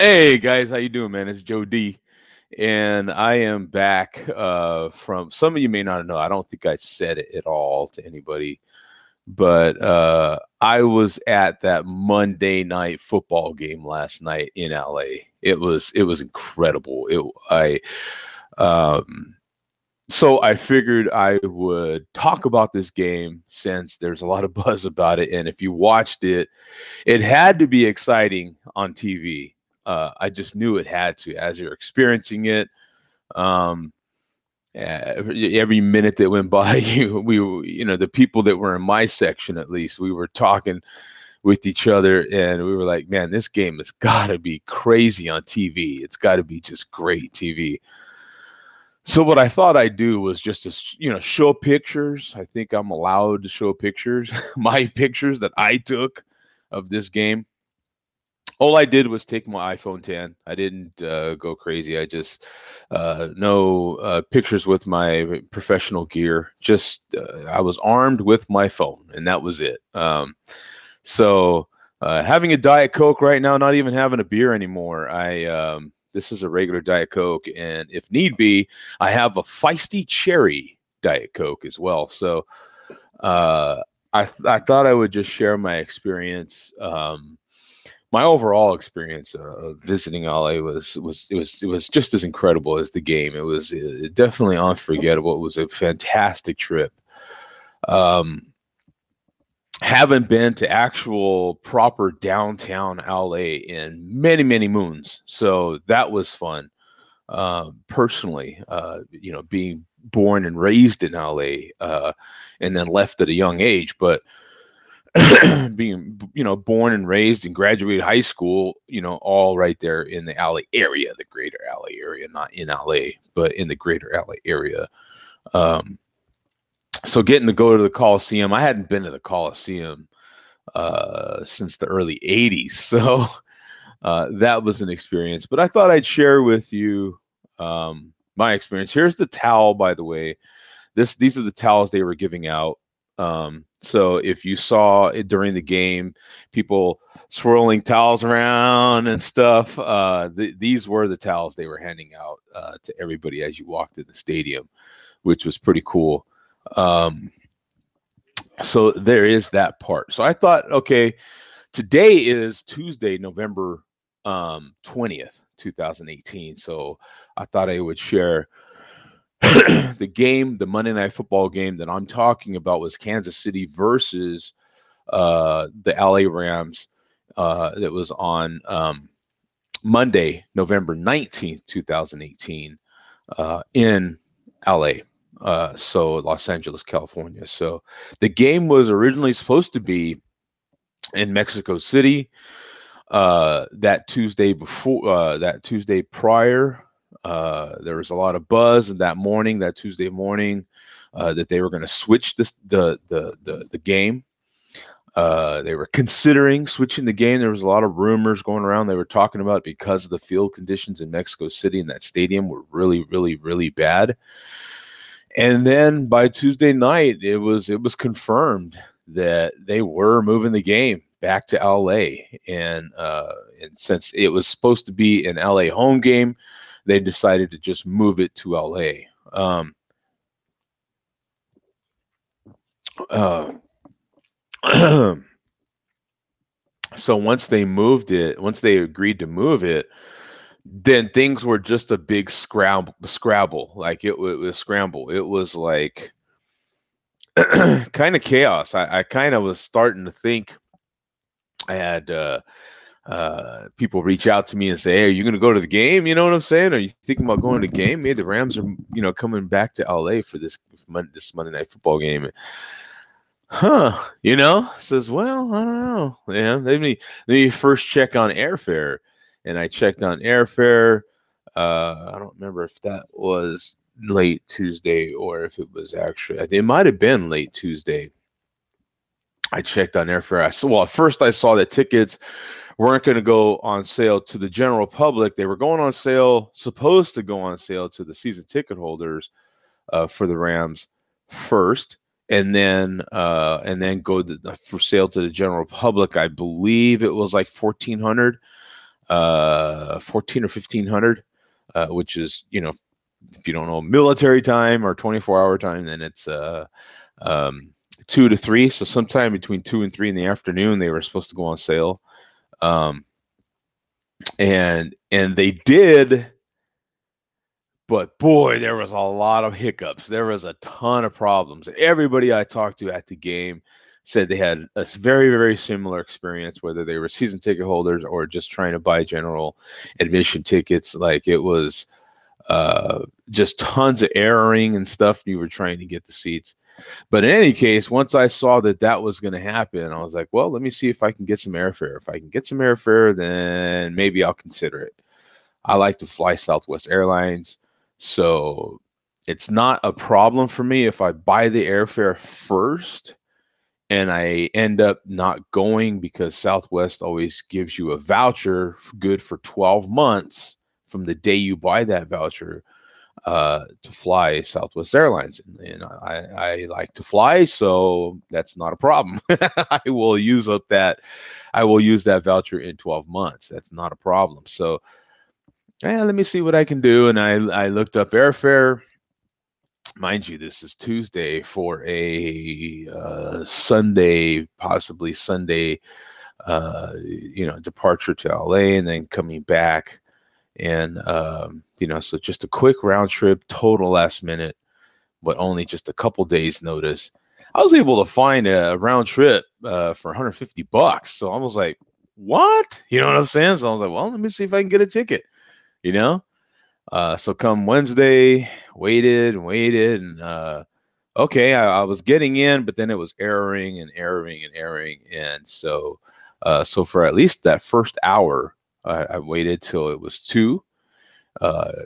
Hey guys, how you doing, man? It's Joe D, and I am back from. Some of you may not know. I don't think I said it at all to anybody, but I was at that Monday night football game last night in LA. It was incredible. Um, so I figured I would talk about this game since there's a lot of buzz about it, and if you watched it, it had to be exciting on TV. I just knew it had to as you're experiencing it. Um, every minute that went by, the people that were in my section, at least, we were talking with each other, and we were like, "Man, this game has got to be crazy on TV. It's got to be just great TV." So what I thought I'd do was just to, show pictures. I think I'm allowed to show pictures, my pictures that I took of this game. All I did was take my iPhone 10. I didn't go crazy. I just no pictures with my professional gear. Just I was armed with my phone, and that was it. So having a Diet Coke right now, not even having a beer anymore. I This is a regular Diet Coke, and if need be, I have a feisty cherry Diet Coke as well. So I thought I would just share my experience. My overall experience of visiting LA was just as incredible as the game. It was definitely unforgettable. It was a fantastic trip. Um, haven't been to actual proper downtown LA in many moons, so that was fun. Personally, being born and raised in LA, and then left at a young age, but being born and raised and graduated high school, all right there in the LA area, the greater LA area, not in LA but in the greater LA area. um so getting to go to the Coliseum, I hadn't been to the Coliseum since the early 80s, so that was an experience. But I thought I'd share with you my experience. Here's the towel, by the way. These are the towels they were giving out. So if you saw it during the game, people swirling towels around and stuff, these were the towels they were handing out to everybody as you walked in the stadium, which was pretty cool. Um, so there is that part. So I thought, okay, today is Tuesday, November 20th, 2018. So I thought I would share the Monday Night Football game that I'm talking about was Kansas City versus the LA Rams. That was on Monday, November 19th, 2018, in LA. So Los Angeles, California. So the game was originally supposed to be in Mexico City that Tuesday prior. There was a lot of buzz that Tuesday morning, that they were going to switch the game. They were considering switching the game. There was a lot of rumors going around. They were talking about it because of the field conditions in Mexico City and that stadium were really bad. And then by Tuesday night, it was confirmed that they were moving the game back to LA. And since it was supposed to be an LA home game, they decided to just move it to LA. Uh, so once they agreed to move it, then things were just a big scrabble. Like it was scramble. It was like kind of chaos. I kind of was starting to think. I had people reach out to me and say, "Hey, are you going to go to the game? You know what I'm saying? Are you thinking about going to the game? Maybe the Rams are, coming back to LA for this Monday Night Football game." Huh? Says, "Well, I don't know. Yeah, let me first check on airfare." And I checked on airfare. I don't remember if that was late Tuesday or if it was actually. It might have been late Tuesday. I checked on airfare. Well, at first I saw that tickets weren't going to go on sale to the general public. They were supposed to go on sale to the season ticket holders for the Rams first, and then go for sale to the general public. I believe it was like 1,400. 14 or 1500, which is, if you don't know military time or 24-hour time, then it's um, 2 to 3. So sometime between 2 and 3 in the afternoon, they were supposed to go on sale. Um, and they did, but boy, there was a lot of hiccups. There was a ton of problems. Everybody I talked to at the game said they had a very, very similar experience, whether they were season ticket holders or just trying to buy general admission tickets. Like, it was just tons of erroring and stuff. You were trying to get the seats. But in any case, once I saw that that was going to happen, I was like, well, let me see if I can get some airfare. If I can get some airfare, then maybe I'll consider it. I like to fly Southwest Airlines, so it's not a problem for me if I buy the airfare first and I end up not going, because Southwest always gives you a voucher good for 12 months from the day you buy that voucher to fly Southwest Airlines. And I like to fly, so that's not a problem. I will use that voucher in 12 months. That's not a problem. So let me see what I can do. And I looked up airfare. Mind you, this is Tuesday for a Sunday, possibly Sunday, departure to LA and then coming back. And, so just a quick round trip, total last minute, but only just a couple days notice. I was able to find a round trip for $150. So I was like, what? You know what I'm saying? So I was like, well, let me see if I can get a ticket, you know? So come Wednesday, waited and waited, and okay, I was getting in, but then it was erroring and erroring and erroring, and so for at least that first hour, I waited till it was 2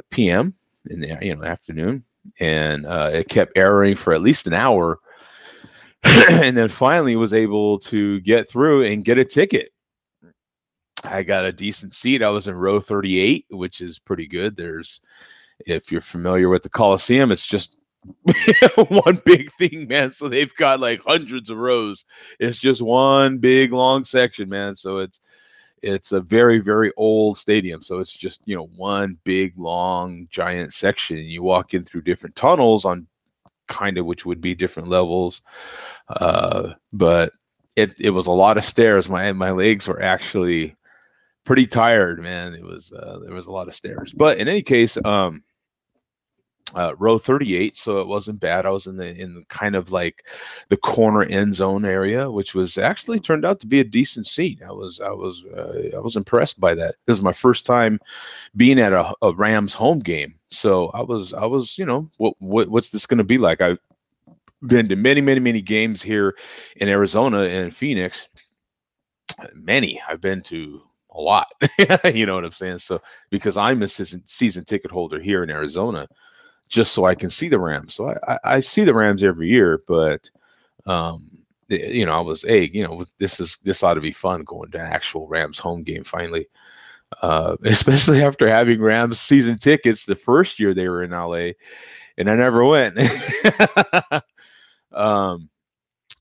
p.m. in the afternoon, and it kept erroring for at least an hour, and then finally was able to get through and get a ticket. I got a decent seat. I was in row 38, which is pretty good. If you're familiar with the Coliseum, it's just one big thing, man. So they've got like hundreds of rows. It's just one big long section, man. So it's a very, very old stadium. So it's just, one big long giant section. You walk in through different tunnels on kind of which would be different levels. But it was a lot of stairs. My legs were actually pretty tired, man. There was a lot of stairs. But in any case, row 38, so it wasn't bad. I was in kind of like the corner end zone area, which was actually turned out to be a decent seat. I was impressed by that. This is my first time being at a Rams home game, so I was what's this going to be like? I've been to many, many, many games here in Arizona and Phoenix. Many I've been to a lot. You know what I'm saying? So because I'm a season ticket holder here in Arizona, just so I can see the Rams. So I see the Rams every year, but I was, this ought to be fun going to actual Rams home game finally, especially after having Rams season tickets the first year they were in LA, and I never went.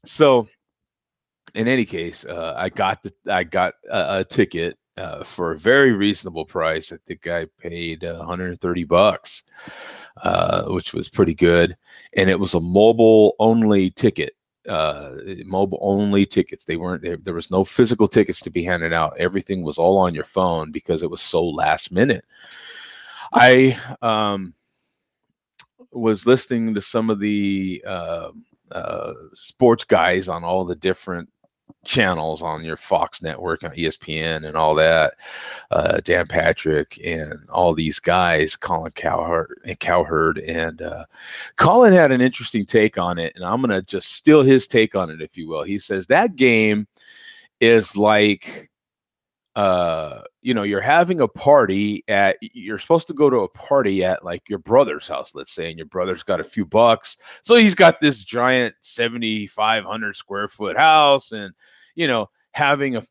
So in any case, I got a ticket for a very reasonable price. I think I paid $130, which was pretty good, and it was a mobile only ticket. Mobile only tickets. There was no physical tickets to be handed out. Everything was all on your phone because it was so last minute. I was listening to some of the sports guys on all the different channels on your Fox network, on ESPN and all that, Dan Patrick and all these guys, Colin Cowherd, and Colin had an interesting take on it, and I'm going to just steal his take on it, if you will. He says that game is like, you're having a party you're supposed to go to a party at like your brother's house, let's say, and your brother's got a few bucks. So he's got this giant 7,500 square foot house, and, having a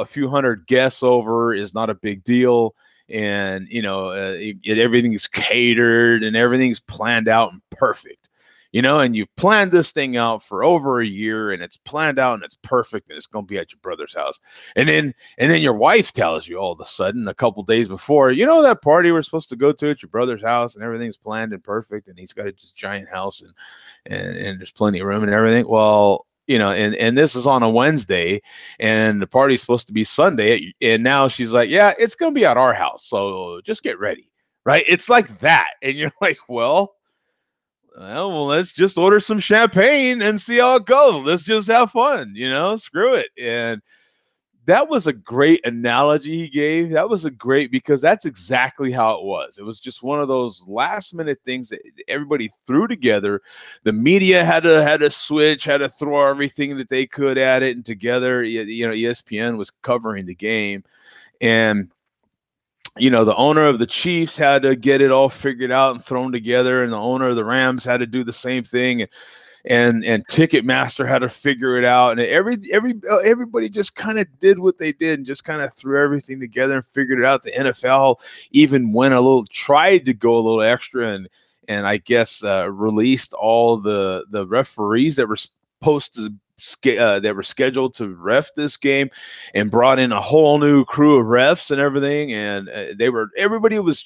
few hundred guests over is not a big deal. And, everything's catered and everything's planned out and perfect. and you've planned this thing out for over a year, and it's planned out and it's perfect, and it's going to be at your brother's house. And then your wife tells you all of a sudden a couple days before, that party we're supposed to go to at your brother's house, and everything's planned and perfect, and he's got this giant house, and there's plenty of room and everything. Well, and this is on a Wednesday, and the party's supposed to be Sunday, and now she's like, yeah, it's going to be at our house, so just get ready, right? It's like that, and you're like, well, let's just order some champagne and see how it goes. Let's just have fun, screw it. And that was a great analogy he gave. That was a great, because that's exactly how it was. It was just one of those last minute things that everybody threw together. The media had to switch, had to throw everything that they could at it, and together, ESPN was covering the game, and the owner of the Chiefs had to get it all figured out and thrown together, and the owner of the Rams had to do the same thing, and Ticketmaster had to figure it out, and everybody just kind of did what they did and just kind of threw everything together and figured it out. The NFL even tried to go a little extra, and I guess released all the referees that were supposed to that were scheduled to ref this game, and brought in a whole new crew of refs and everything, and everybody was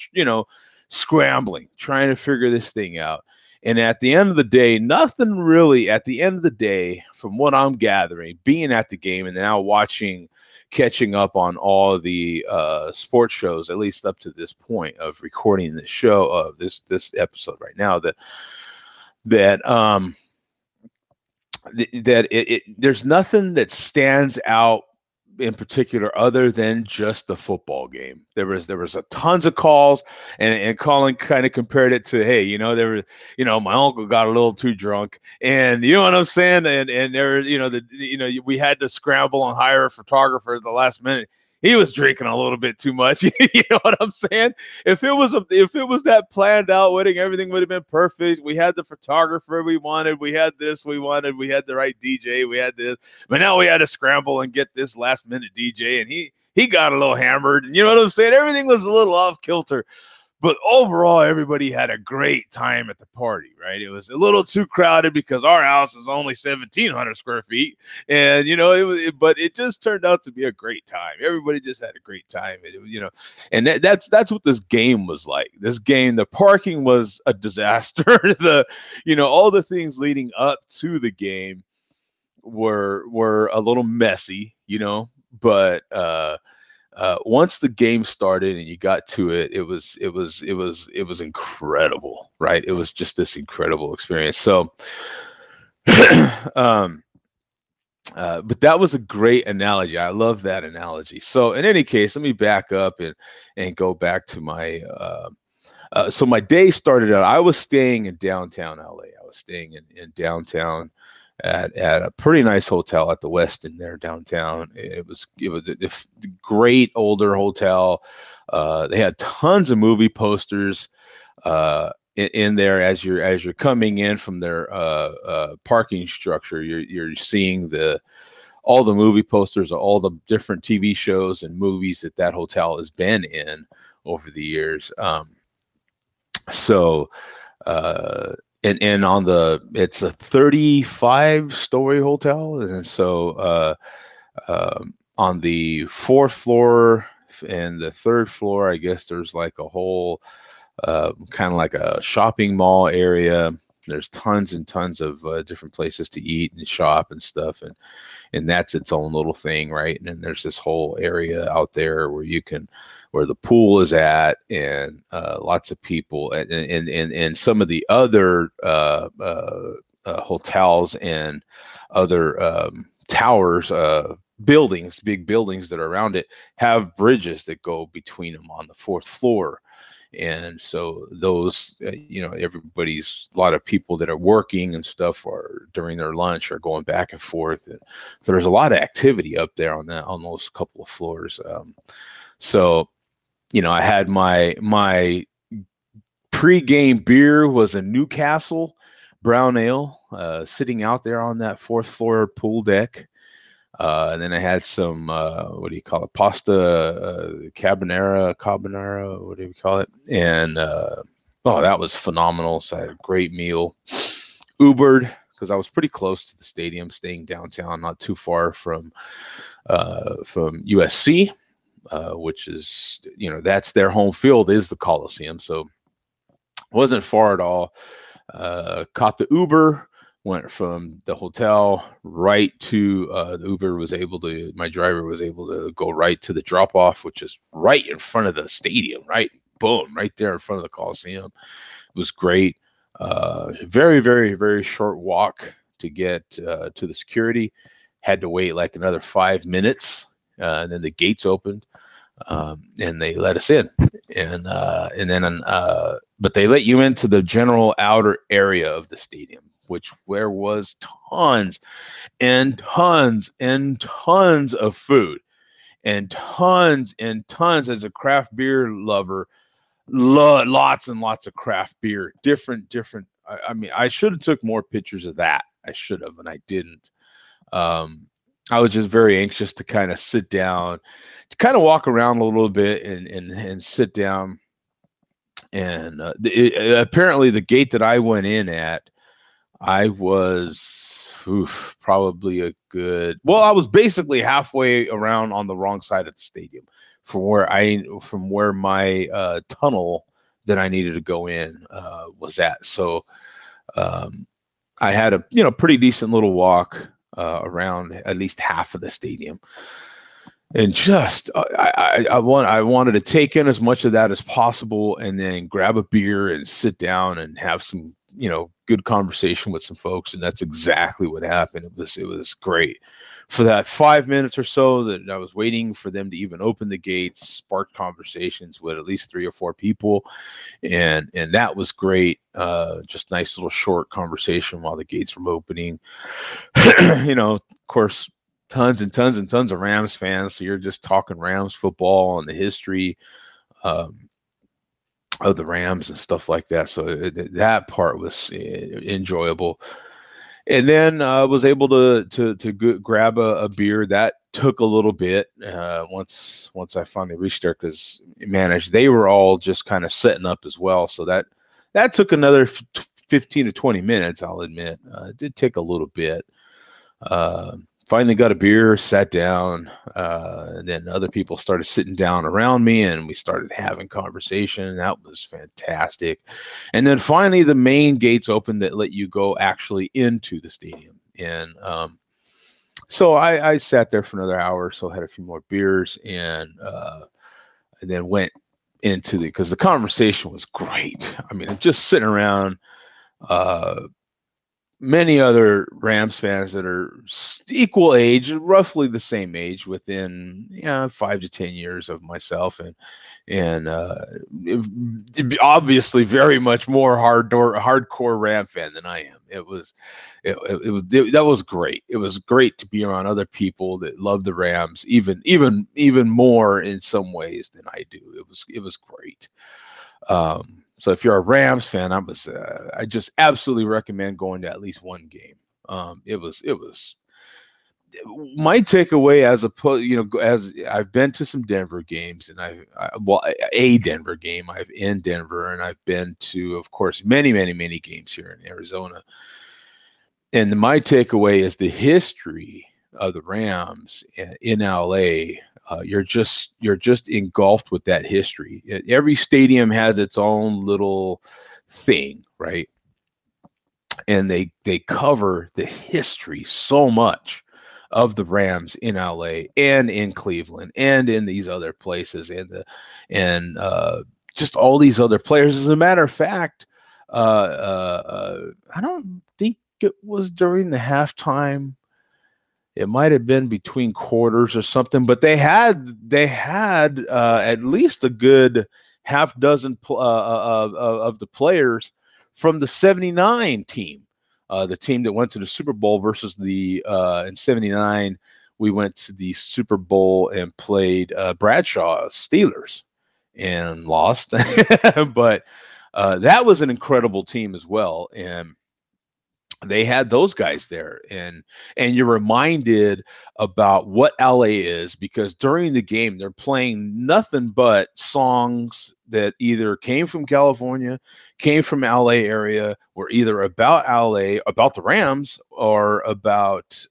scrambling trying to figure this thing out. And at the end of the day, nothing really, at the end of the day, from what I'm gathering, being at the game and now catching up on all the sports shows, at least up to this point of recording this show, of this episode right now, there's nothing that stands out in particular other than just the football game. There was a tons of calls, and Colin kind of compared it to, hey, there was, my uncle got a little too drunk, and you know what I'm saying, and there, we had to scramble and hire a photographer at the last minute. He was drinking a little bit too much. You know what I'm saying? If it was that planned out wedding, everything would have been perfect. We had the photographer we wanted. We had this we wanted. We had the right DJ. We had this. But now we had to scramble and get this last minute DJ, and he got a little hammered. And you know what I'm saying? Everything was a little off kilter. But overall, everybody had a great time at the party, right? It was a little too crowded because our house is only 1,700 square feet. And, but it just turned out to be a great time. Everybody just had a great time. And that's what this game was like. This game, the parking was a disaster. All the things leading up to the game were a little messy, but, once the game started and you got to it, it was incredible, right? It was just this incredible experience. So, but that was a great analogy. I love that analogy. So, in any case, let me back up and go back to my. So my day started out. I was staying in downtown LA. I was staying in downtown at a pretty nice hotel at the Westin there downtown. It was a great older hotel. They had tons of movie posters in there as you're coming in from their parking structure. You're seeing all the movie posters of all the different TV shows and movies that hotel has been in over the years. And it's a 35-story hotel, and so on the fourth floor and the third floor, I guess there's like a whole kind of like a shopping mall area. There's tons and tons of different places to eat and shop and stuff, and that's its own little thing, right? And then there's this whole area out there where the pool is at, and lots of people, and some of the other hotels and other towers, big buildings that are around it have bridges that go between them on the fourth floor. And so those, a lot of people that are working and stuff during their lunch are going back and forth. And so there's a lot of activity up there on those couple of floors. So, I had my pre-game beer was a Newcastle brown ale, sitting out there on that fourth floor pool deck. And then I had some, what do you call it? Pasta carbonara, what do you call it? And, that was phenomenal. So I had a great meal. Ubered because I was pretty close to the stadium, staying downtown, not too far from USC, which is, that's their home field, is the Coliseum. So wasn't far at all. Caught the Uber, went from the hotel right to the Uber was able to, my driver was able to go right to the drop off, which is right in front of the stadium, right? Boom, right there in front of the Coliseum. It was great. Very, very, very short walk to get to the security. Had to wait like another 5 minutes, and then the gates opened, and they let us in. And then but they let you into the general outer area of the stadium, which where was tons and tons and tons of food, and tons as a craft beer lover. Lots and lots of craft beer, different. I mean, I should have took more pictures of that. I should have, and I didn't. I was just very anxious to kind of sit down, to kind of walk around a little bit and sit down. And apparently, the gate that I went in at, I was probably a good. Well, I was basically halfway around on the wrong side of the stadium from where my tunnel that I needed to go in was at. So I had a pretty decent little walk around at least half of the stadium, and just I wanted to take in as much of that as possible, and then grab a beer and sit down and have some good conversation with some folks. And that's exactly what happened. It was great. For that 5 minutes or so that I was waiting for them to even open the gates, sparked conversations with at least 3 or 4 people, and that was great. Just nice little short conversation while the gates were opening. Of course, tons and tons and tons of Rams fans, so you're just talking Rams football and the history of the Rams and stuff like that. So that part was enjoyable. And then I was able to grab a beer. That took a little bit once I finally reached there, because they were all just kind of setting up as well. So that took another 15 to 20 minutes, I'll admit. It did take a little bit. Finally got a beer, sat down, and then other people started sitting down around me, and we started having conversation. That was fantastic. And then finally the main gates opened that let you go actually into the stadium. And so I sat there for another hour or so, had a few more beers, and then went into because the conversation was great. I mean, just sitting around many other Rams fans that are equal age, roughly the same age, within 5 to 10 years of myself, and obviously very much more hardcore Ram fan than I am. That was great. It was great to be around other people that love the Rams even more in some ways than I do. It was great. So if you're a Rams fan, I just absolutely recommend going to at least one game. It was my takeaway as I've been to some Denver games, and a Denver game. I've in Denver, and I've been to, of course, many games here in Arizona. And my takeaway is the history of the Rams in LA. You're just engulfed with that history. Every stadium has its own little thing, right? And they cover the history so much of the Rams in LA and in Cleveland and in these other places, and just all these other players. As a matter of fact, I don't think it was during the halftime. It might have been between quarters or something, but they had at least a good half dozen of the players from the '79 team, the team that went to the Super Bowl versus the in '79. We went to the Super Bowl and played Bradshaw Steelers and lost, but that was an incredible team as well. And they had those guys there, and you're reminded about what LA is, because during the game they're playing nothing but songs that either came from California, came from LA area, were either about LA, about the Rams, or about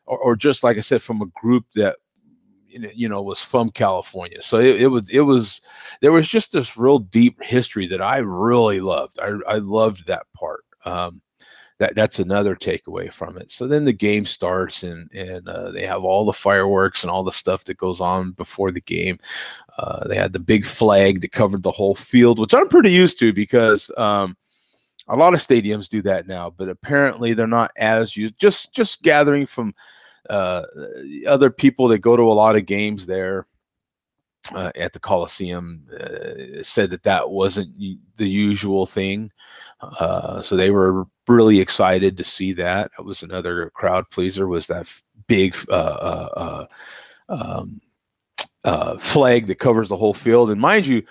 or just like I said, from a group that was from California. So it was there was just this real deep history that I really loved. I loved that part. That's another takeaway from it. So then the game starts, and they have all the fireworks and all the stuff that goes on before the game. They had the big flag that covered the whole field, which I'm pretty used to, because a lot of stadiums do that now, but apparently they're not as used. Just gathering from uh, other people that go to a lot of games there at the Coliseum said that wasn't the usual thing. So they were really excited to see that. That was another crowd pleaser, was that big um, flag that covers the whole field. And mind you,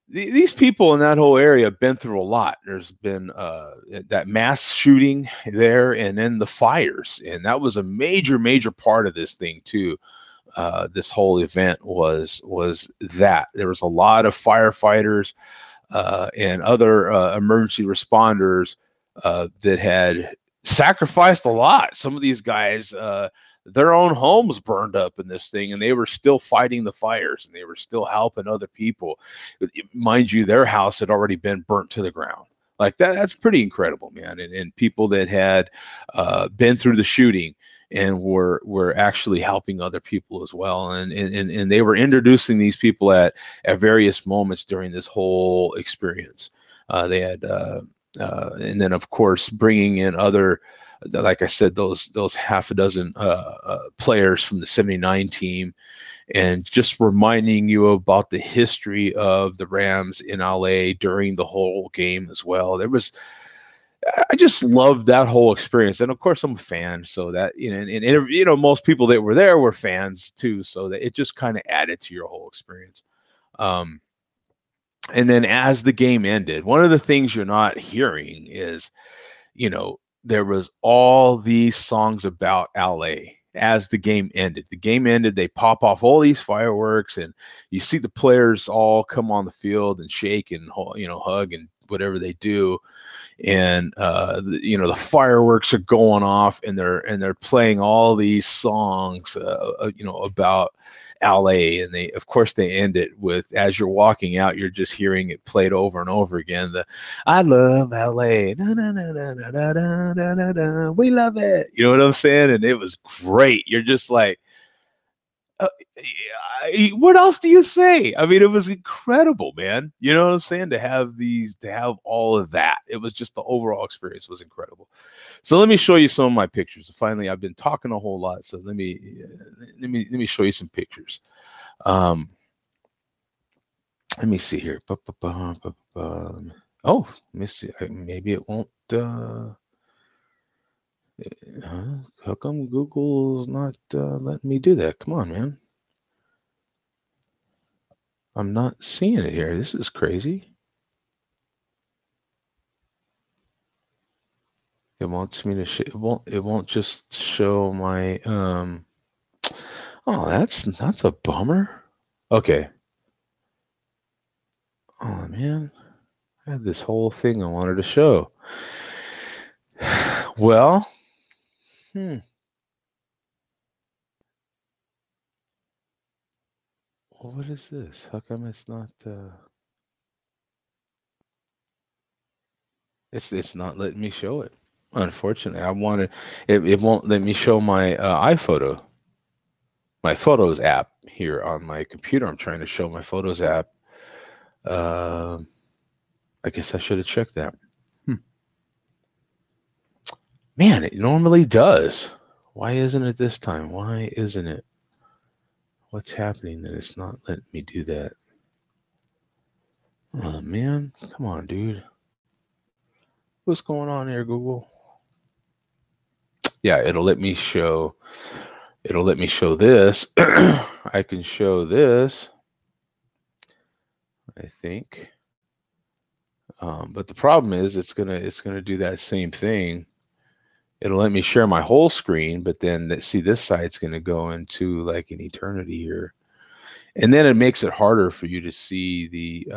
these people in that whole area have been through a lot. There's been that mass shooting there, and then the fires, and that was a major part of this thing too. This whole event was that there was a lot of firefighters and other emergency responders that had sacrificed a lot. Some of these guys, their own homes burned up in this thing, and they were still fighting the fires, and they were still helping other people. Mind you, their house had already been burnt to the ground. Like that's pretty incredible, man. And people that had been through the shooting and were actually helping other people as well. And they were introducing these people at various moments during this whole experience. They had, and then of course bringing in other, like I said, those half a dozen players from the '79 team, and just reminding you about the history of the Rams in LA during the whole game as well. I just loved that whole experience, and of course I'm a fan, so that and most people that were there were fans too, so that it just kind of added to your whole experience. Um, and then as the game ended, one of the things you're not hearing is, there was all these songs about LA as the game ended. The game ended, they pop off all these fireworks, and you see the players all come on the field and shake and hug and whatever they do, and the fireworks are going off, and they're playing all these songs about LA, and they of course they end it with, as you're walking out, you're just hearing it played over and over again, the "I love LA, na, na, na, na, na, na, na, na, na, na, we love it," you know what I'm saying? And it was great. You're just like, uh, what else do you say? I mean, it was incredible, man. You know what I'm saying? To have all of that, it was just, the overall experience was incredible. So let me show you some of my pictures. Finally, I've been talking a whole lot, so let me show you some pictures. Um, let me see here. Oh, let me see. Maybe it won't. How come Google's not letting me do that? Come on, man. I'm not seeing it here. This is crazy. It wants me to it won't just show my oh, that's a bummer. Okay. Oh man. I had this whole thing I wanted to show. Well, what is this? How come it's not it's not letting me show it? Unfortunately, I wanted it won't let me show my iPhoto, my Photos app here on my computer. I'm trying to show my Photos app. Um I guess I should have checked that. Hmm. Man, it normally does. Why isn't it this time? Why isn't it? What's happening that it's not letting me do that? Oh man, come on, dude. What's going on here, Google? Yeah, it'll let me show this. I can show this, I think. But the problem is it's gonna do that same thing. It'll let me share my whole screen, but then see this side's gonna go into like an eternity here, and then it makes it harder for you to see the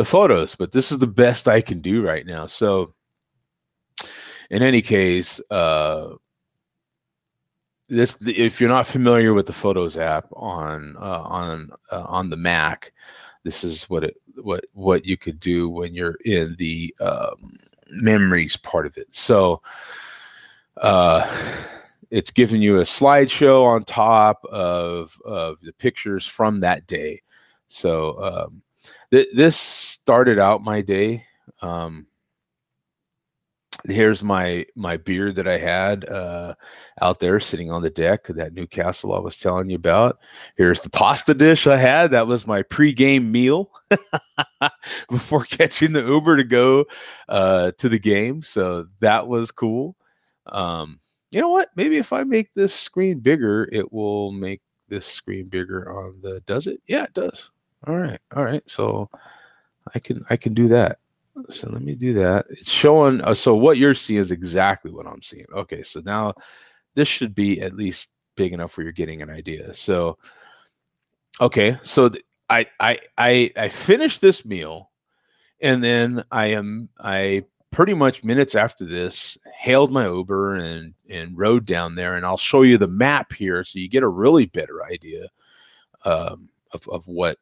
photos. But this is the best I can do right now. So in any case, this if you're not familiar with the Photos app on the Mac, this is what you could do when you're in the memories part of it. So uh, it's giving you a slideshow on top of the pictures from that day. So this started out my day. Here's my beer that I had out there sitting on the deck of that Newcastle I was telling you about. Here's the pasta dish I had. That was my pregame meal before catching the Uber to go to the game. So that was cool. You know what? Maybe if I make this screen bigger, it will make this screen bigger on the. Does it? Yeah, it does. All right. All right. So I can do that. So let me do that. It's showing. So what you're seeing is exactly what I'm seeing. Okay. So now this should be at least big enough where you're getting an idea. So okay. So I finished this meal, and then I pretty much minutes after this hailed my Uber and rode down there, and I'll show you the map here so you get a really better idea of what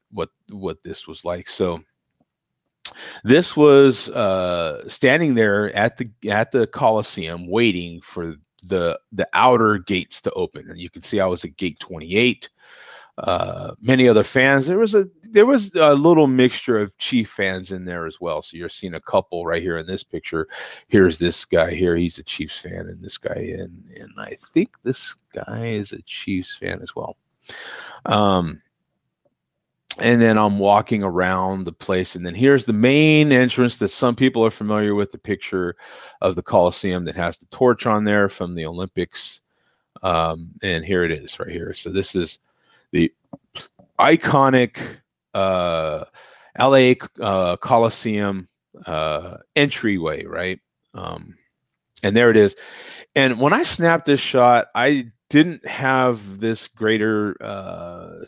this was like. So this was standing there at the Coliseum waiting for the outer gates to open, and you can see I was at gate 28. Many other fans. There was a little mixture of Chief fans in there as well. So you're seeing a couple right here in this picture. Here's this guy here. He's a Chiefs fan, and this guy, and I think this guy is a Chiefs fan as well. Um, and then I'm walking around the place, and then here's the main entrance that some people are familiar with, the picture of the Coliseum that has the torch on there from the Olympics. And here it is right here. So this is the iconic LA Coliseum entryway, right? And there it is. And when I snapped this shot, I didn't have this greater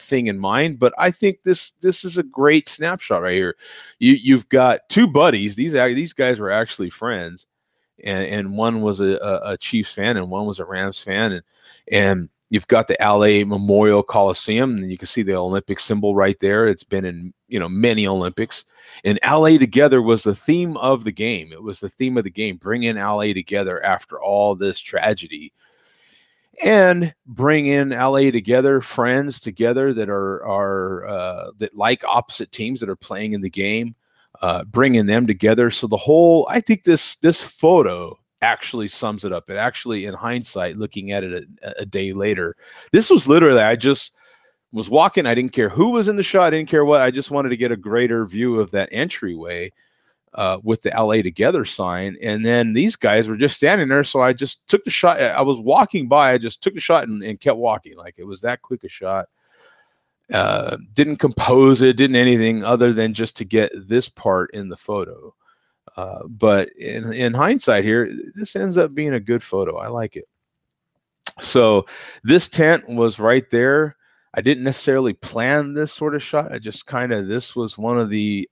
thing in mind, but I think this is a great snapshot right here. You've got two buddies. These guys were actually friends, and one was a Chiefs fan and one was a Rams fan, and you've got the LA Memorial Coliseum, and you can see the Olympic symbol right there. It's been in many Olympics. And LA Together was the theme of the game. It was the theme of the game, bringing LA together after all this tragedy, and bring in LA together, friends together that are that like opposite teams that are playing in the game, bringing them together. So I think this photo actually sums it up. It actually, in hindsight, looking at it a day later, this was literally, I just was walking. I didn't care who was in the shot. I didn't care what. I just wanted to get a greater view of that entryway with the LA Together sign. And then these guys were just standing there. So I just took the shot. I was walking by. I just took the shot and kept walking. Like, it was that quick a shot. Didn't compose it, didn't anything other than just to get this part in the photo. But in hindsight here, this ends up being a good photo. I like it. So this tent was right there. I didn't necessarily plan this sort of shot. I just this was one of the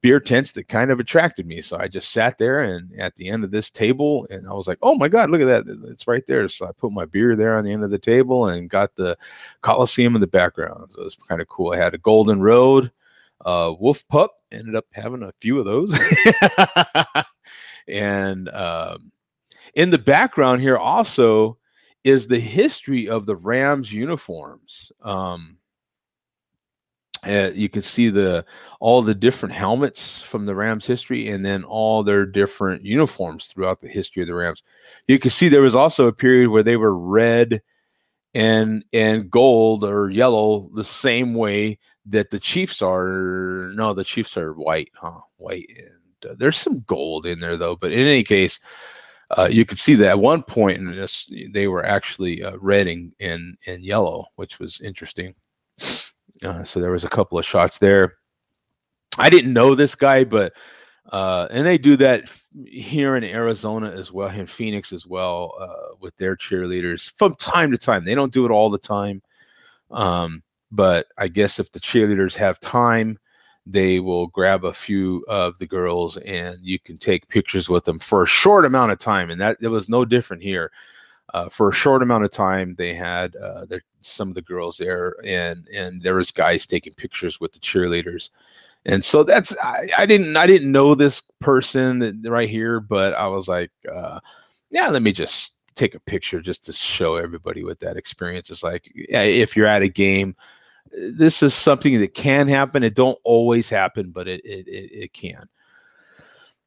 beer tents that kind of attracted me. So I just sat there and at the end of this table, and I was like, oh my God, look at that. It's right there. So I put my beer there on the end of the table and got the Coliseum in the background. So it was kind of cool. I had a Golden Road wolf pup, ended up having a few of those. And in the background here also is the history of the Rams uniforms. You can see all the different helmets from the Rams history, and then all their different uniforms throughout the history of the Rams. You can see there was also a period where they were red and gold or yellow, the same way that the Chiefs are. No, the Chiefs are white, huh? White, and there's some gold in there though. But in any case, you could see that at one point in this, they were actually red and yellow, which was interesting. So there was a couple of shots there. I didn't know this guy, but and they do that here in Arizona as well, in Phoenix as well, with their cheerleaders from time to time. They don't do it all the time, but I guess if the cheerleaders have time, they will grab a few of the girls and you can take pictures with them for a short amount of time. And that it was no different here. For a short amount of time, they had some of the girls there, and there was guys taking pictures with the cheerleaders. And so that's I didn't know this person right here, but I was like, yeah, let me just take a picture just to show everybody what that experience is like. If you're at a game, this is something that can happen. It don't always happen, but it can.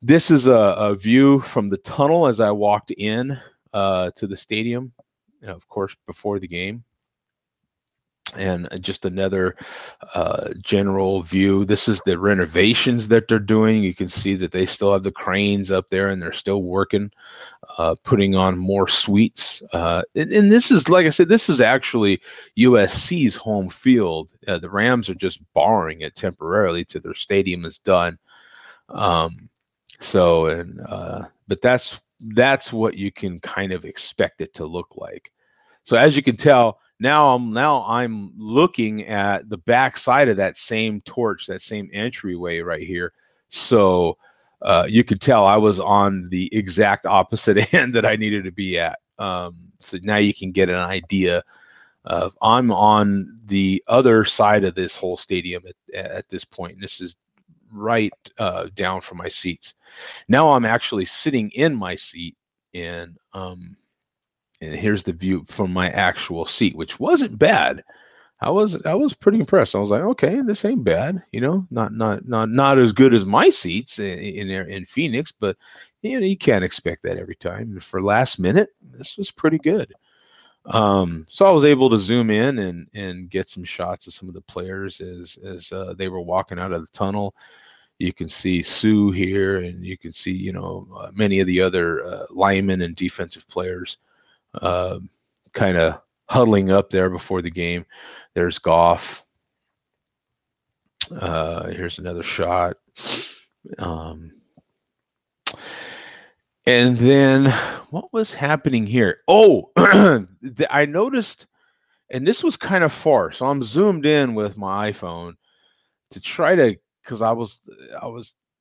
This is a view from the tunnel as I walked in to the stadium, of course, before the game. And just another general view. This is the renovations that they're doing. You can see that they still have the cranes up there and they're still working, putting on more suites. And this is, like I said, this is actually USC's home field. The Rams are just borrowing it temporarily till their stadium is done. But that's what you can kind of expect it to look like. So as you can tell, now I'm looking at the back side of that same torch, that same entryway right here. So you could tell I was on the exact opposite end that I needed to be at. So now you can get an idea of I'm on the other side of this whole stadium at this point. And this is right down from my seats. Now I'm actually sitting in my seat, and here's the view from my actual seat, which wasn't bad. I was pretty impressed. I was like, okay, this ain't bad, not as good as my seats in Phoenix, but you can't expect that every time. And for last minute, this was pretty good. So I was able to zoom in and get some shots of some of the players as they were walking out of the tunnel. You can see Sue here, and you can see many of the other linemen and defensive players kind of huddling up there before the game. There's Goff. Here's another shot. And then what was happening here? Oh, I noticed, and this was kind of far. So I'm zoomed in with my iPhone to try to, because I was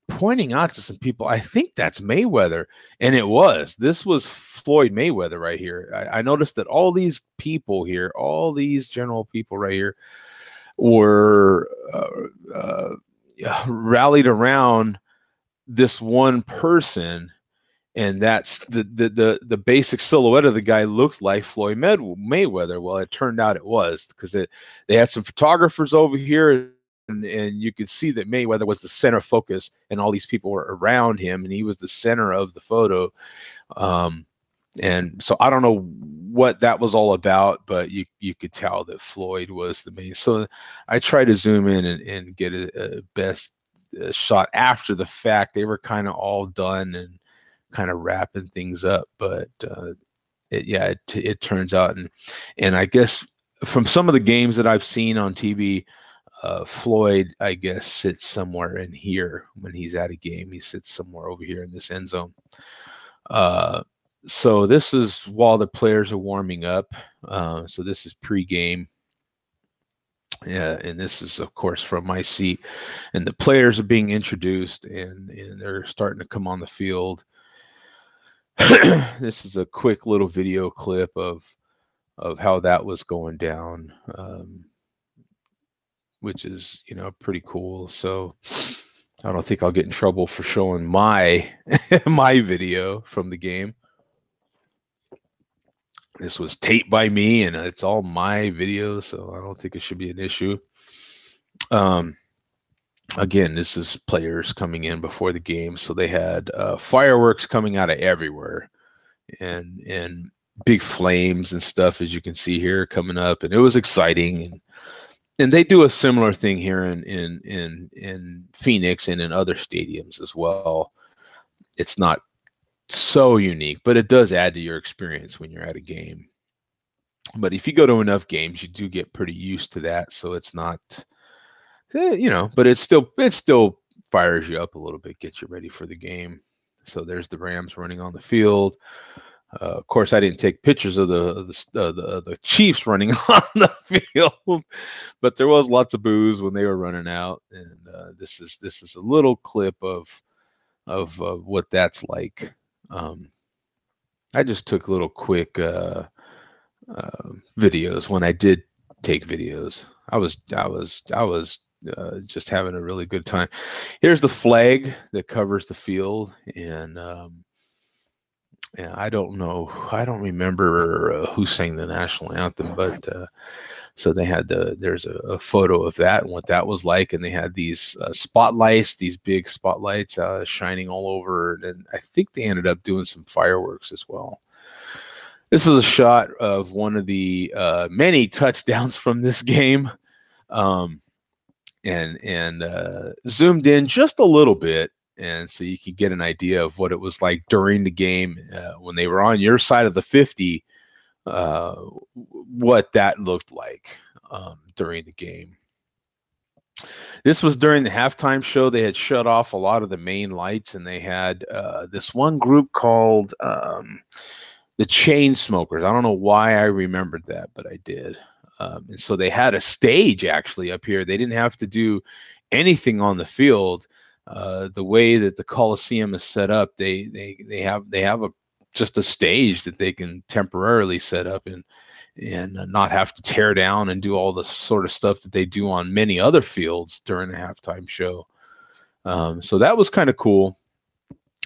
pointing out to some people, I think that's Mayweather. And it was. This was Floyd Mayweather right here. I noticed that all these people here, all these general people right here were rallied around this one person, and that's the basic silhouette of the guy looked like Floyd Mayweather. Well, it turned out it was, because they had some photographers over here, and you could see that Mayweather was the center focus, and all these people were around him, and he was the center of the photo. And so I don't know what that was all about, but you could tell that Floyd was the main. So I tried to zoom in and get a best shot after the fact. They were kind of all done and kind of wrapping things up, but it turns out, and I guess from some of the games that I've seen on TV, Floyd, I guess, sits somewhere in here when he's at a game. He sits somewhere over here in this end zone. So this is while the players are warming up. So this is pregame. Yeah, and this is, of course, from my seat. And the players are being introduced, and they're starting to come on the field. This is a quick little video clip of how that was going down, which is pretty cool. So I don't think I'll get in trouble for showing my my video from the game. This was taped by me, and it's all my video, so I don't think it should be an issue. Again, this is players coming in before the game, so they had fireworks coming out of everywhere, and big flames and stuff, as you can see here, coming up, and it was exciting. And they do a similar thing here in Phoenix and in other stadiums as well. It's not so unique, but it does add to your experience when you're at a game. But if you go to enough games, you do get pretty used to that. So it's not, but it's still fires you up a little bit, gets you ready for the game. So there's the Rams running on the field. Of course, I didn't take pictures of the Chiefs running on the field, but there was lots of boos when they were running out. And this is a little clip of what that's like. I just took little quick videos when I did take videos. I was just having a really good time. Here's the flag that covers the field, and I don't know, I don't remember who sang the national anthem, but so they had there's a photo of that and what that was like, and they had these spotlights, these big spotlights shining all over, and I think they ended up doing some fireworks as well. This is a shot of one of the many touchdowns from this game, and zoomed in just a little bit, and so you can get an idea of what it was like during the game when they were on your side of the 50, what that looked like during the game. This was during the halftime show. They had shut off a lot of the main lights, and they had this one group called the Chain Smokers. I don't know why I remembered that, but I did. And so they had a stage actually up here. They didn't have to do anything on the field. The way that the Coliseum is set up, they have just a stage that they can temporarily set up and not have to tear down and do all the sort of stuff that they do on many other fields during the halftime show. So that was kind of cool.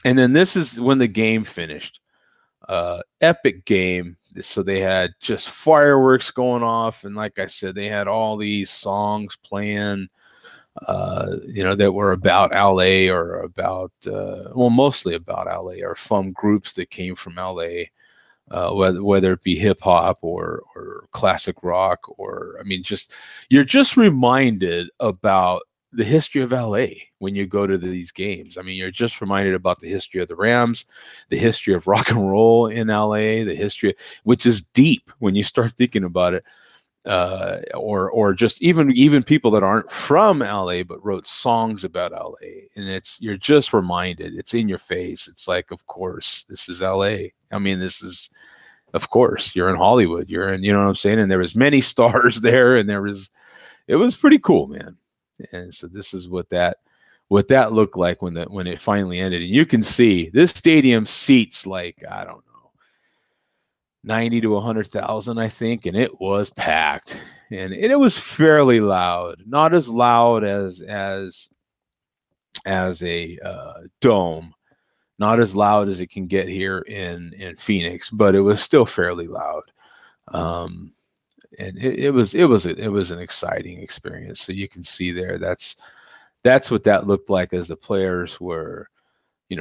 And then this is when the game finished. Epic game. So they had just fireworks going off, and like I said, they had all these songs playing, that were about LA or about, mostly about LA or from groups that came from LA, whether it be hip hop or classic rock, or you're just reminded about the history of LA when you go to these games. I mean, you're just reminded about the history of the Rams, the history of rock and roll in LA, the history, which is deep when you start thinking about it. Or just even people that aren't from LA but wrote songs about LA, and you're just reminded, it's in your face. It's like, of course, this is LA. I mean, this is, of course, you're in Hollywood. You're in, you know what I'm saying? And there was many stars there, and it was pretty cool, man. And so this is what that looked like when it finally ended. And you can see this stadium seats like, I don't know, 90 to 100,000, I think, and it was packed, and it was fairly loud. Not as loud as a dome, not as loud as it can get here in Phoenix, but it was still fairly loud. And it was an exciting experience. So you can see there, that's what that looked like as the players were,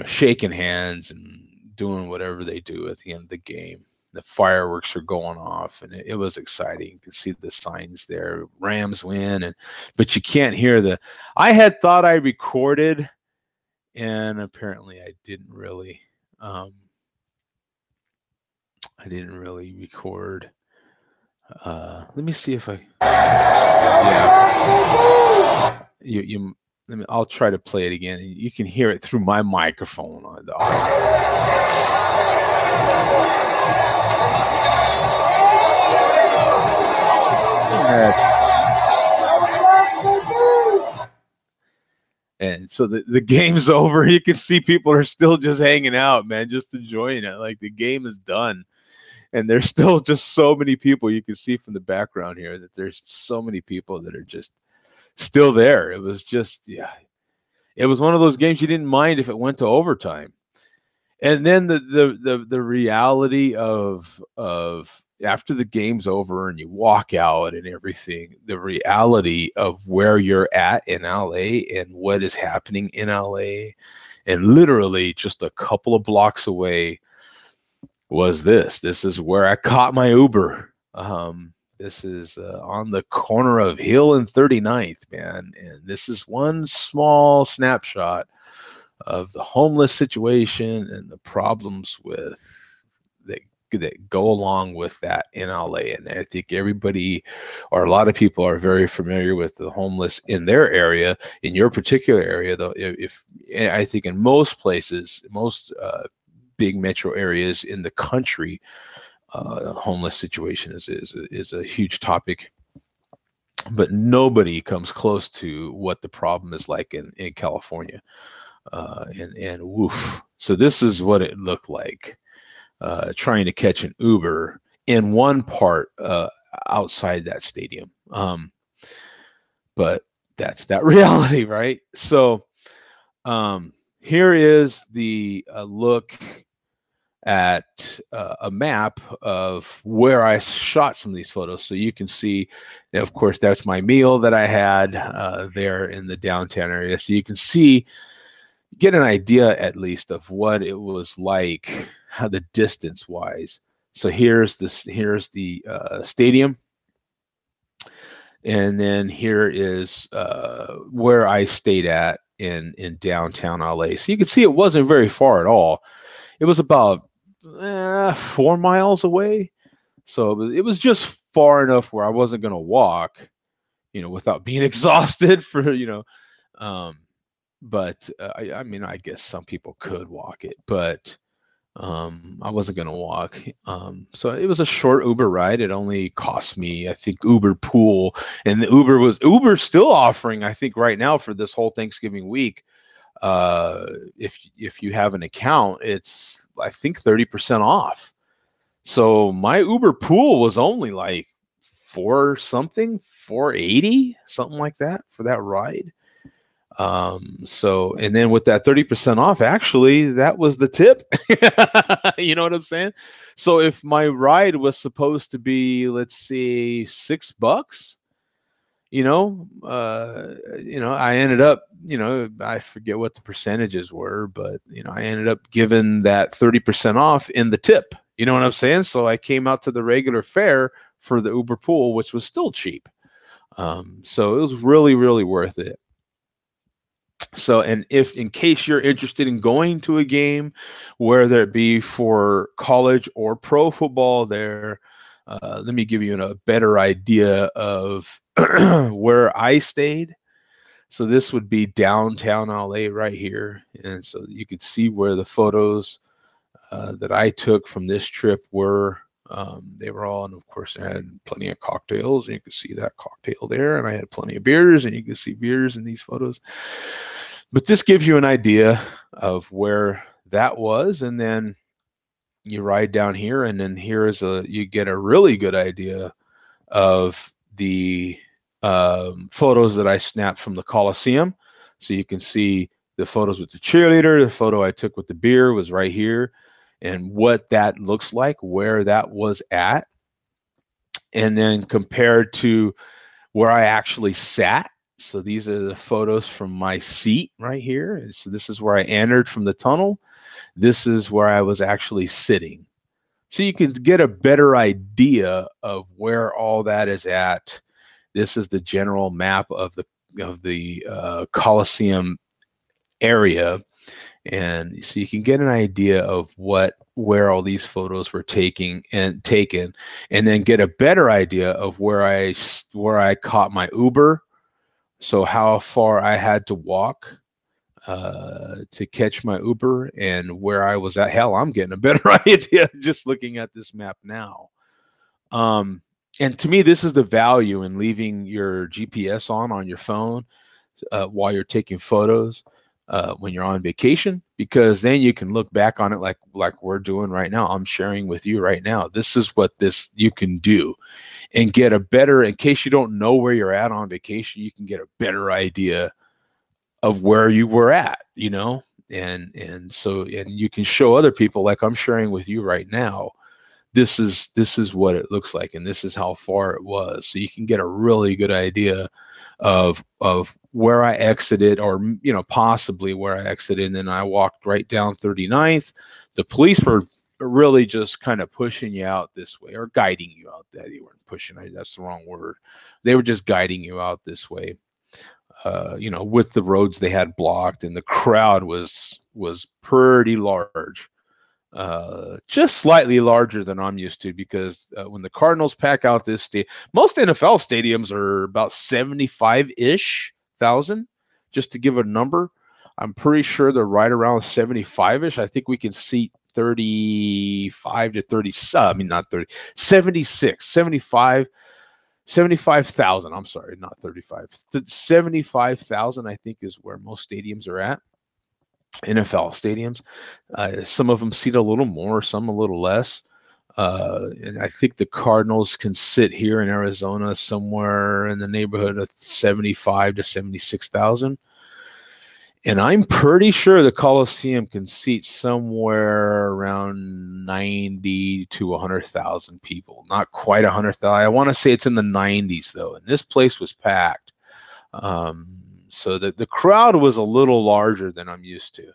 shaking hands and doing whatever they do at the end of the game. The fireworks are going off, and it was exciting. You can see the signs there, Rams win, but you can't hear I had thought I recorded, and apparently I didn't really. I didn't really record. Let me see if I. Yeah. I'll try to play it again. You can hear it through my microphone on the And so the game's over. You can see people are still just hanging out, man, just enjoying it. Like the game is done. And there's still just so many people. You can see from the background here that there's so many people that are just still there. It was just, yeah. It was one of those games you didn't mind if it went to overtime. And then the reality of after the game's over and you walk out and everything, the reality of where you're at in LA and what is happening in LA, and literally just a couple of blocks away was this. This is where I caught my Uber. This is on the corner of Hill and 39th, man. And this is one small snapshot of the homeless situation and the problems that that go along with that in LA. And I think everybody, or a lot of people, are very familiar with the homeless in their area. In your particular area, though, if I think in most places, most big metro areas in the country, homeless situation is a huge topic, but nobody comes close to what the problem is like in California. And woof. So this is what it looked like, trying to catch an Uber in one part outside that stadium. But that's that reality, right? So here is the look at a map of where I shot some of these photos. So you can see, of course, that's my meal that I had there in the downtown area. So you can see, get an idea at least of what it was like, how the distance wise. So here's the stadium, and then here is where I stayed at in downtown LA. So you can see it wasn't very far at all. It was about 4 miles away. So it was just far enough where I wasn't going to walk, without being exhausted for, but I mean, I guess some people could walk it, but I wasn't going to walk. So it was a short Uber ride. It only cost me, I think, Uber Pool, and the Uber's still offering, I think, right now for this whole Thanksgiving week. If you have an account, it's, I think, 30% off. So my Uber Pool was only like $480, something like that for that ride. So, and then with that 30% off, actually, that was the tip. You know what I'm saying? So if my ride was supposed to be, let's see, $6, I ended up, I forget what the percentages were, but, I ended up giving that 30% off in the tip. You know what I'm saying? So I came out to the regular fare for the Uber Pool, which was still cheap. So it was really, really worth it. So, and if, in case you're interested in going to a game, whether it be for college or pro football there, let me give you a better idea of where I stayed. So this would be downtown LA right here. And so you could see where the photos that I took from this trip were. They were all, and of course I had plenty of cocktails, and you can see that cocktail there, and I had plenty of beers, and you can see beers in these photos. But this gives you an idea of where that was, and then you ride down here, and then you get a really good idea of the photos that I snapped from the Coliseum. So you can see the photos with the cheerleader. The photo I took with the beer was right here, and what that looks like, where that was at, and then compared to where I actually sat. So these are the photos from my seat right here. And so this is where I entered from the tunnel. This is where I was actually sitting. So you can get a better idea of where all that is at. This is the general map of the Coliseum area. And so you can get an idea of where all these photos were taken, and then get a better idea of where I caught my Uber. So how far I had to walk to catch my Uber, and where I was at. Hell, I'm getting a better idea just looking at this map now. And to me, this is the value in leaving your GPS on your phone while you're taking photos when you're on vacation, because then you can look back on it like we're doing right now. I'm sharing with you right now. This is what you can do, and get a better, in case you don't know where you're at on vacation, you can get a better idea of where you were at, and you can show other people, like I'm sharing with you right now. This is what it looks like, and this is how far it was. So you can get a really good idea of where I exited, or possibly where I exited, and then I walked right down 39th. The police were really just kind of pushing you out this way, or guiding you out. That they weren't pushing, that's the wrong word. They were just guiding you out this way. With the roads they had blocked, and the crowd was pretty large. just slightly larger than I'm used to, because when the Cardinals pack out this stadium, most NFL stadiums are about 75-ish thousand, just to give a number. I'm pretty sure they're right around 75-ish. I think we can seat 35 to 30, I mean, not 30, 76, 75, 75,000. I'm sorry, not 35. 75,000, I think, is where most stadiums are at. NFL stadiums. Some of them seat a little more, some a little less. And I think the Cardinals can sit here in Arizona somewhere in the neighborhood of 75 to 76,000. And I'm pretty sure the Coliseum can seat somewhere around 90 to 100,000 people. Not quite 100,000. I want to say it's in the 90s, though. And this place was packed. So the crowd was a little larger than I'm used to.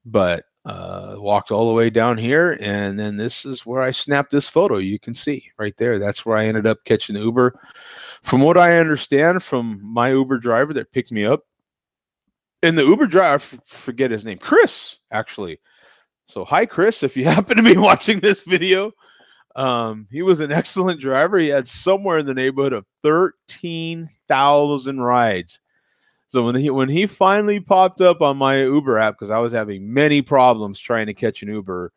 But walked all the way down here, and then this is where I snapped this photo. You can see right there. That's where I ended up catching the Uber. From what I understand from my Uber driver that picked me up, and the Uber driver, forget his name, Chris, actually. So hi, Chris, if you happen to be watching this video. He was an excellent driver. He had somewhere in the neighborhood of 13,000 rides. So when he finally popped up on my Uber app, because I was having many problems trying to catch an Uber,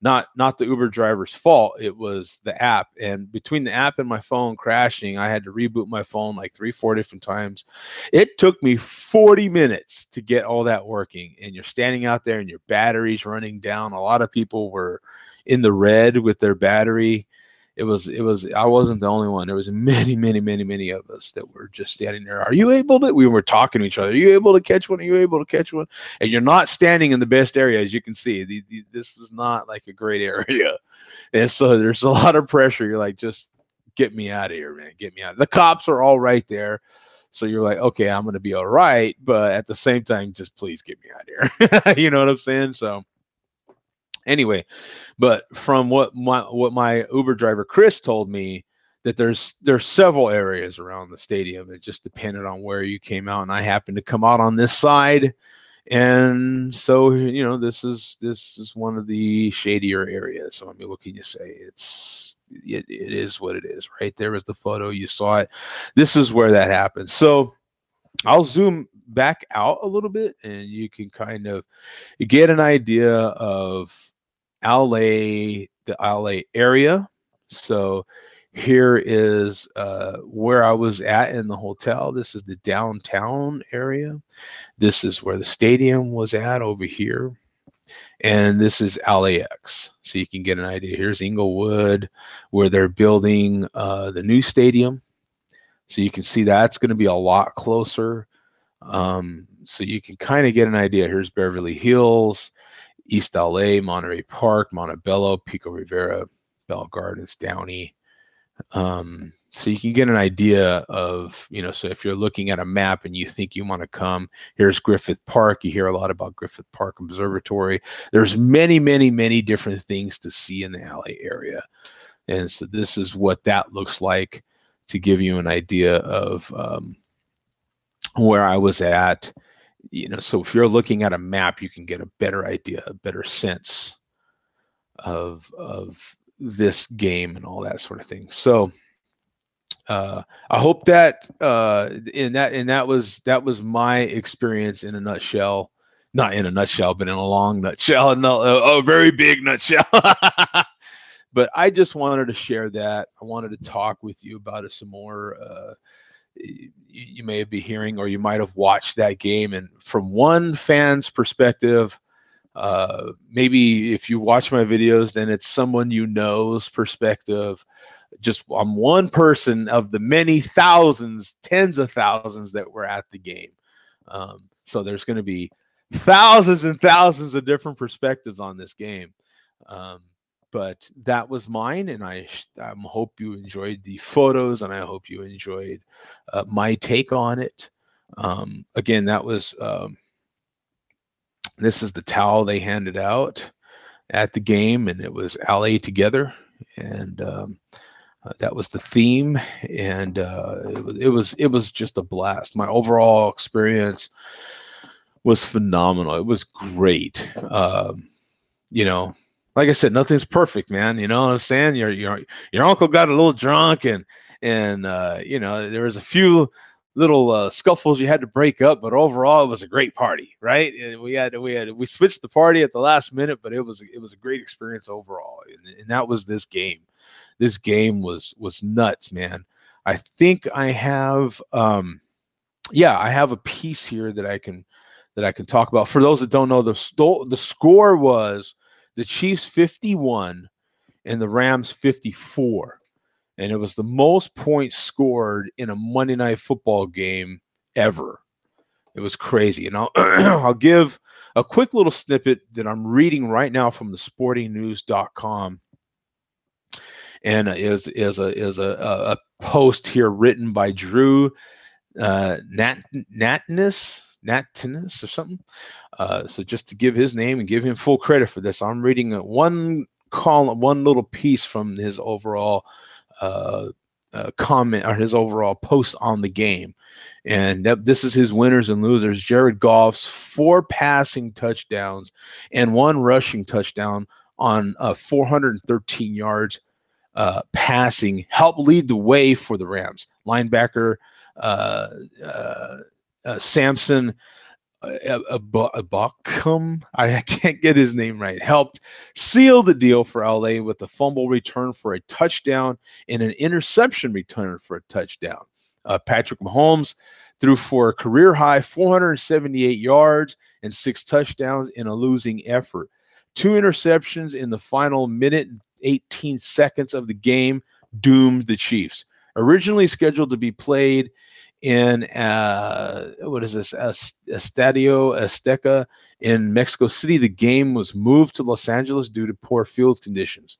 not the Uber driver's fault, it was the app. And between the app and my phone crashing, I had to reboot my phone like 3-4 different times. It took me 40 minutes to get all that working. And you're standing out there and your battery's running down. A lot of people were in the red with their battery. I wasn't the only one. There was many of us that were just standing there. Are you able to? We were talking to each other. Are you able to catch one? Are you able to catch one? And you're not standing in the best area, as you can see. This was not like a great area. And so there's a lot of pressure. You're like, just get me out of here, man. Get me out. The cops are all right there. So you're like, okay, I'm going to be all right. But at the same time, just please get me out of here. You know what I'm saying? So anyway, but from what my Uber driver Chris told me, that there's several areas around the stadium. It just depended on where you came out, and I happened to come out on this side, and so this is one of the shadier areas. So I mean, what can you say? It is what it is. Right there is the photo. You saw it. This is where that happened. So I'll zoom back out a little bit, and you can kind of get an idea of LA, the LA area. So here is where I was at in the hotel. This is the downtown area. This is where the stadium was at over here. And this is LAX. So you can get an idea. Here's Inglewood, where they're building the new stadium. So you can see that's going to be a lot closer. So you can kind of get an idea. Here's Beverly Hills, East LA, Monterey Park, Montebello, Pico Rivera, Bell Gardens, Downey. So you can get an idea of, so if you're looking at a map and you think you want to come, here's Griffith Park. You hear a lot about Griffith Park Observatory. There's many different things to see in the LA area. And so this is what that looks like, to give you an idea of where I was at. So if you're looking at a map, you can get a better idea, a better sense of this game and all that sort of thing. So I hope that that was my experience in a nutshell. Not in a nutshell, but in a long nutshell, a very big nutshell. But I just wanted to share that. I wanted to talk with you about it some more. You may be hearing, or you might have watched that game, and from one fan's perspective, maybe if you watch my videos, then it's someone you know's perspective. Just I'm one person of the many thousands, tens of thousands that were at the game. So there's going to be thousands and thousands of different perspectives on this game. But that was mine, and I hope you enjoyed the photos, and I hope you enjoyed my take on it. Again, that was this is the towel they handed out at the game, and it was LA together, and that was the theme, and it was just a blast. My overall experience was phenomenal. It was great. you know, like I said, nothing's perfect, man. You know what I'm saying? Your uncle got a little drunk, and you know, there was a few little scuffles you had to break up, but overall it was a great party, right? And we switched the party at the last minute, but it was a great experience overall, and that was this game. This game was nuts, man. I think I have yeah, I have a piece here that I can talk about. For those that don't know, the score was the Chiefs 51 and the Rams 54, and it was the most points scored in a Monday Night Football game ever. It was crazy, and I'll I'll give a quick little snippet that I'm reading right now from the sportingnews.com, and is a post here written by Drew Natness or something. So just to give his name and give him full credit for this, I'm reading one column, one little piece from his overall uh, comment or his overall post on the game. And this is his winners and losers. Jared Goff's 4 passing touchdowns and 1 rushing touchdown on 413 yards passing helped lead the way for the Rams. Linebacker uh, uh, Samson Abakum, I can't get his name right, helped seal the deal for LA with a fumble return for a touchdown and an interception return for a touchdown. Patrick Mahomes threw for a career high 478 yards and 6 touchdowns in a losing effort. 2 interceptions in the final minute and 18 seconds of the game doomed the Chiefs. Originally scheduled to be played in what is this, Estadio Azteca in Mexico City, the game was moved to Los Angeles due to poor field conditions.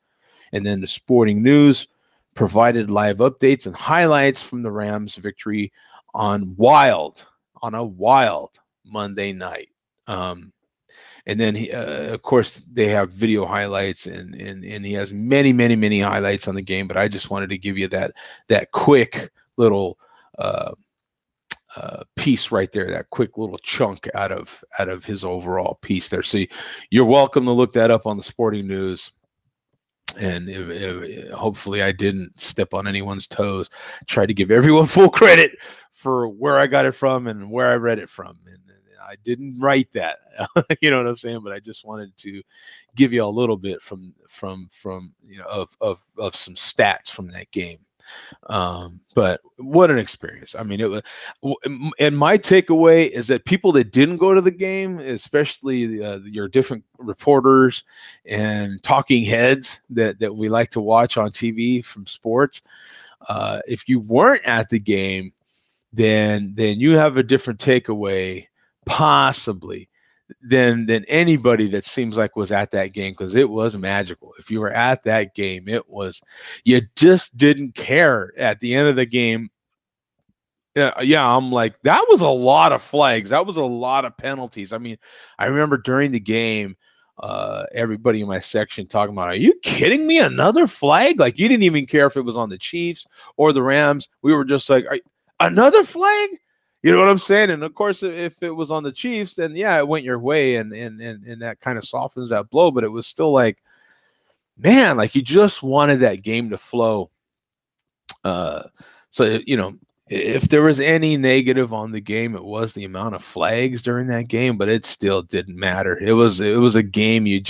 And then the Sporting News provided live updates and highlights from the Rams' victory on a wild Monday night. And then of course, they have video highlights, and he has many highlights on the game. But I just wanted to give you that quick little piece right there, that quick little chunk out of his overall piece there. So you're welcome to look that up on the Sporting News. And hopefully I didn't step on anyone's toes. Try to give everyone full credit for where I got it from and where I read it from. And I didn't write that, you know what I'm saying? But I just wanted to give you a little bit from you know of some stats from that game. But what an experience. I mean, it was, and my takeaway is that people that didn't go to the game, especially your different reporters and talking heads that we like to watch on TV from sports, if you weren't at the game, then you have a different takeaway possibly than anybody that seems like was at that game, because it was magical. If you were at that game, it was, you just didn't care at the end of the game. Yeah, I'm like, that was a lot of flags. That was a lot of penalties. I mean, I remember during the game, everybody in my section talking about, are you kidding me? Another flag? Like, you didn't even care if it was on the Chiefs or the Rams. We were just like, another flag? You know what I'm saying? And of course, if it was on the Chiefs, then yeah, it went your way, and that kind of softens that blow. But it was still like, man, like you just wanted that game to flow. So you know, if there was any negative on the game, it was the amount of flags during that game. But it still didn't matter. It was a game you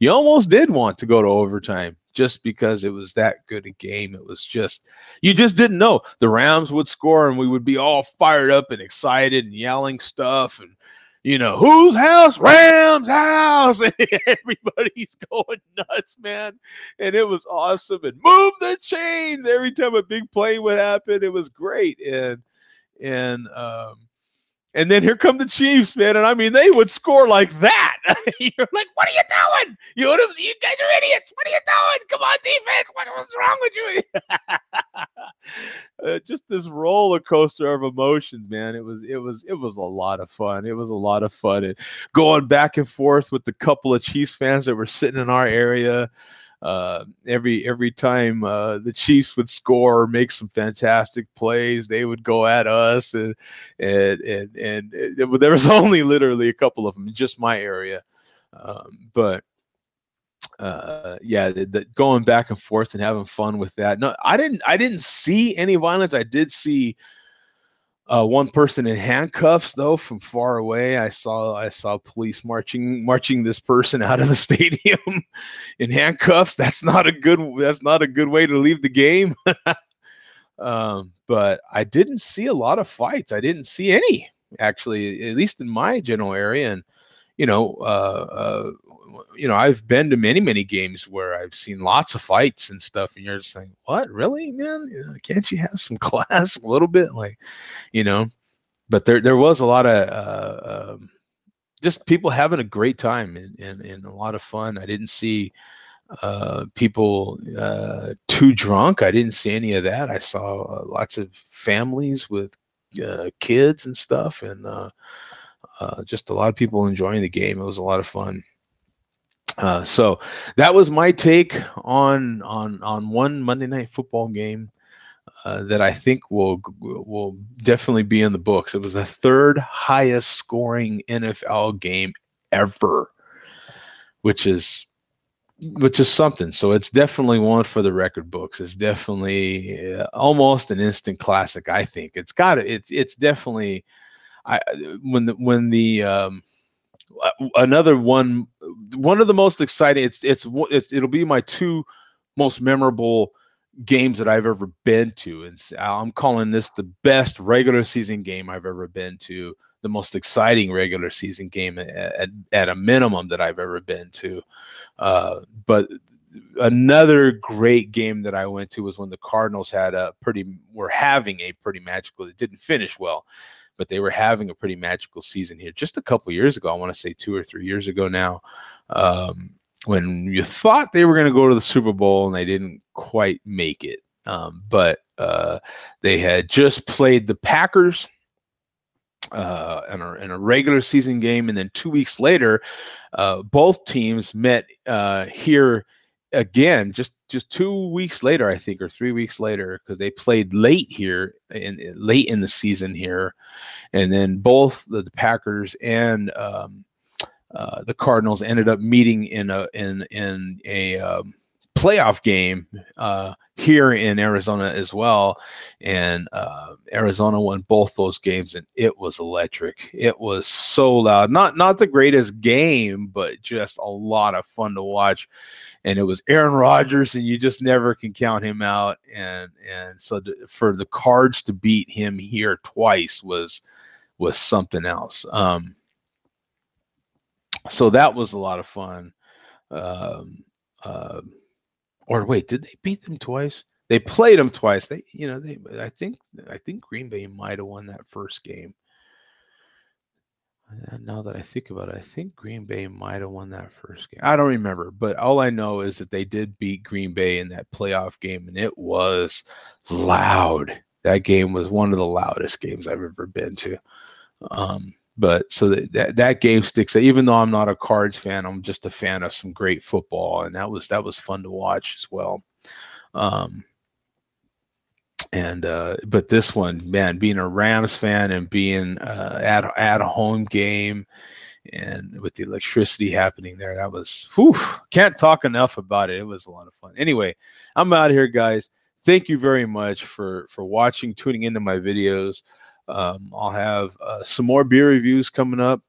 almost did want to go to overtime, just because it was that good a game. It was just, you just didn't know the Rams would score and we would be all fired up and excited and yelling stuff, and you know, whose house? Rams house. And everybody's going nuts, man. And it was awesome. And move the chains every time a big play would happen. It was great. And then here come the Chiefs, man. And I mean, they would score like that. You're like, what are you doing? You guys are idiots. What are you doing? Come on, defense. What's wrong with you? Just this roller coaster of emotions, man. It was a lot of fun. It was a lot of fun. And going back and forth with the couple of Chiefs fans that were sitting in our area. Every time the Chiefs would score or make some fantastic plays, they would go at us, and there was only literally a couple of them in just my area, but yeah, the going back and forth and having fun with that. No, I didn't see any violence. I did see one person in handcuffs though from far away. I saw police marching this person out of the stadium in handcuffs. That's not a good way to leave the game. But I didn't see a lot of fights. I didn't see any actually, at least in my general area. And you know, I've been to many games where I've seen lots of fights and stuff, and you're just like, what, really, man? Can't you have some class a little bit, like, you know? But there was a lot of just people having a great time and a lot of fun. I didn't see people too drunk. I didn't see any of that. I saw lots of families with kids and stuff, and just a lot of people enjoying the game. It was a lot of fun. So that was my take on one Monday Night Football game that I think will definitely be in the books. It was the third highest scoring NFL game ever, which is something. So it's definitely one for the record books. It's definitely almost an instant classic. I think it's definitely. I when the another one of the most exciting. It'll be my two most memorable games that I've ever been to, and I'm calling this the best regular season game I've ever been to, the most exciting regular season game at a minimum that I've ever been to. But another great game that I went to was when the Cardinals were having a pretty magical. It didn't finish well, but they were having a pretty magical season here just a couple years ago. I want to say 2 or 3 years ago now, when you thought they were going to go to the Super Bowl and they didn't quite make it. But they had just played the Packers in a regular season game, and then 2 weeks later, both teams met here again, just 2 weeks later, I think, or 3 weeks later, because they played late in the season here, and then both the Packers and the Cardinals ended up meeting in a playoff game here in Arizona as well, and Arizona won both those games, and it was electric. It was so loud. Not the greatest game, but just a lot of fun to watch. And it was Aaron Rodgers, and you just never can count him out. And so for the Cards to beat him here twice was something else. So that was a lot of fun. Um, uh, or wait, did they beat them twice? They played them twice. I think Green Bay might have won that first game. And now that I think about it, I think Green Bay might have won that first game. I don't remember, but all I know is that they did beat Green Bay in that playoff game, and it was loud. That game was one of the loudest games I've ever been to. But so that game sticks. Even though I'm not a Cards fan, I'm just a fan of some great football, and that was fun to watch as well. But this one, man, being a Rams fan and being at a home game, and with the electricity happening there, that was, can't talk enough about it. It was a lot of fun. Anyway, I'm out of here, guys. Thank you very much for watching, tuning into my videos. I'll have some more beer reviews coming up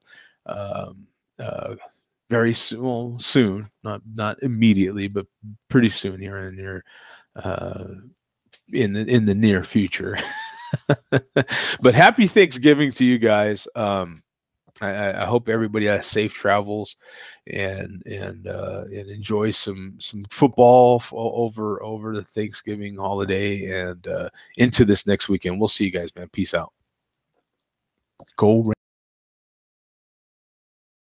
very soon. Well, soon, not immediately, but pretty soon here in the near future. But happy Thanksgiving to you guys. I hope everybody has safe travels and enjoy some football over the Thanksgiving holiday and into this next weekend. We'll see you guys, man. Peace out. Go